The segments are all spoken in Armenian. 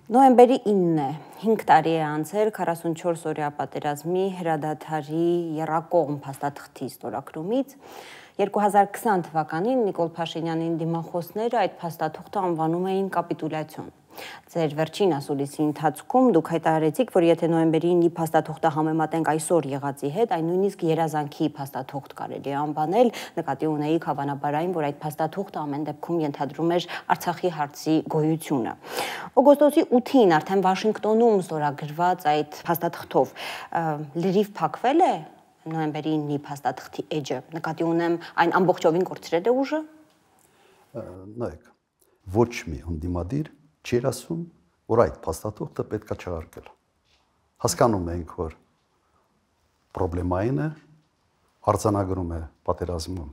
Նոյեմբերի 9-ն է, 5 տարի է անցել 44 օրյա պատերազմի հրադադարի եռակողմ փաստաթղթի ստորագրումից։ 2020 թվականին Նիկոլ Փաշինյանին դիմախոսները այդ փաստաթուղթը անվանում էին կապիտուլյացիոն։ Ձեր վերջին ասուլիսի ընթացքում դուք հայտարարեցիք, որ եթե նոյեմբերի 9-ի փաստաթուղթը համեմատենք այսօր եղածի հետ, այն նույնիսկ երազանքի փաստաթուղթ կարելի է անվանել, նկատի ունեիք հավանաբար այն, որ այդ փաստաթուղթը ամեն դեպքում ենթադրում էր Արցախի հարցի գոյությունը։ Օգոստոսի 8-ին արդեն Վաշինգտոնում ստորագրված այդ փաստաթղթով լրիվ փակվել է նոյեմբերի 9-ի փաստաթղթի էջը, նկատի ունեմ այն ամբողջովին կորցրել է ուժը։ Նայեք, ոչ մի ընդդիմադիր չի ասում, որ այդ փաստաթուղթը պետք է չհարգել։ Հասկանում ենք, որ պրոբլեմային է, արձանագրում է պատերազմում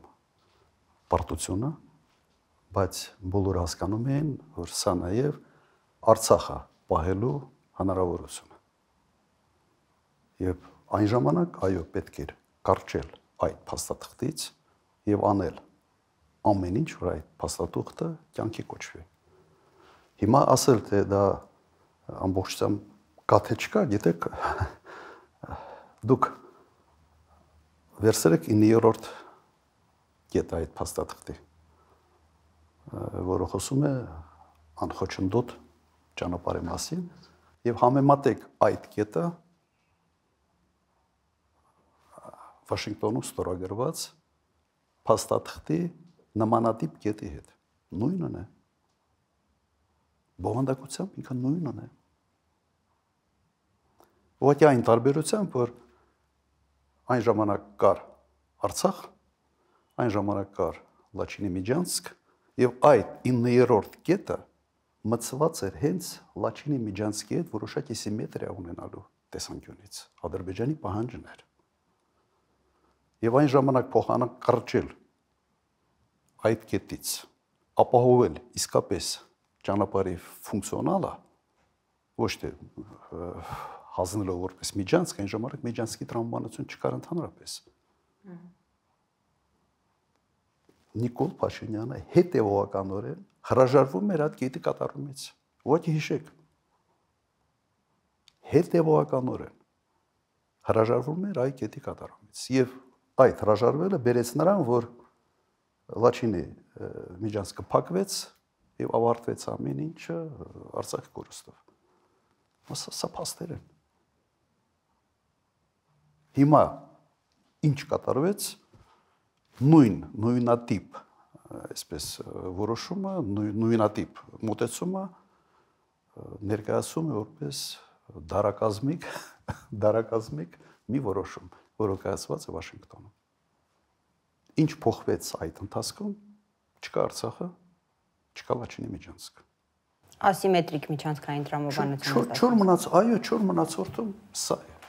պարտությունը, բայց բոլորը հասկանում են, որ սա նաև Արցախը պահելու հնարավորություն է։ Եվ այն ժամանակ, այո, պետք էր կարճել այդ փաստաթղթից եւ անել ամեն ինչ, որ այդ փաստաթուղթը կյանքի կոչվի։ Հիմա ասել, թե դա ամբողջությամբ կա թե չկա, գիտեք, դուք վերցրեք 9-րդ կետը այդ փաստաթղթի, որը խոսում է անխոչնդոտ ճանապարհի մասին, եւ համեմատեք այդ կետը Վաշինգտոնում ստորագրված փաստաթղթի նմանատիպ կետի հետ։ Նույնն է։ Բովանդակությամբ ինքը նույնն է։ Ուղղակի այն տարբերությամբ, որ այն ժամանակ կար Արցախ, այն ժամանակ կար Լաչինի Միջանցք, եւ այդ 9-րդ կետը մտցված էր հենց Լաչինի Միջանցքի հետ որոշակի սիմետրիա ունենալու տեսանկյունից։ Ադրբեջանի պահանջն էր։ Եվ այն ժամանակ փոխանակել այդ կետից ապահովել իսկապես ճանապարհի ֆունկցիոնալը, ոչ թե հանձնելով որպես միջանցք, այն ժամանակ միջանցքի տրամաբանություն չկար ընդհանրապես։ Նիկոլ Փաշինյանը հետևողականորեն հրաժարվում էր այդ կետի կատարումից։ Ուղղակի հիշեք։ Հետևողականորեն հրաժարվում էր այդ կետի կատարումից։ Եվ այդ հրաժարվելը բերեց նրան, որ Լաչինի միջանցքը փակվեց եւ ավարտվեց ամեն ինչը Արցախի կորստով։ Սա փաստեր են։ Հիմա ինչ կատարվեց, նույնատիպ, այսպես որոշումը, նույնատիպ մոտեցումը ներկայացում է որպես դարակազմիկ մի որոշում, որը կայացված է Վաշինգտոնում։ Ինչ փոխվեց այդ ընթացքում, չկա Արցախը, չկա Լաչինի Միջանցքը։ Ասիմետրիկ միջանցքային տրամաբանություն։ Չոր մնաց, այո, չոր մնացորդում սա է։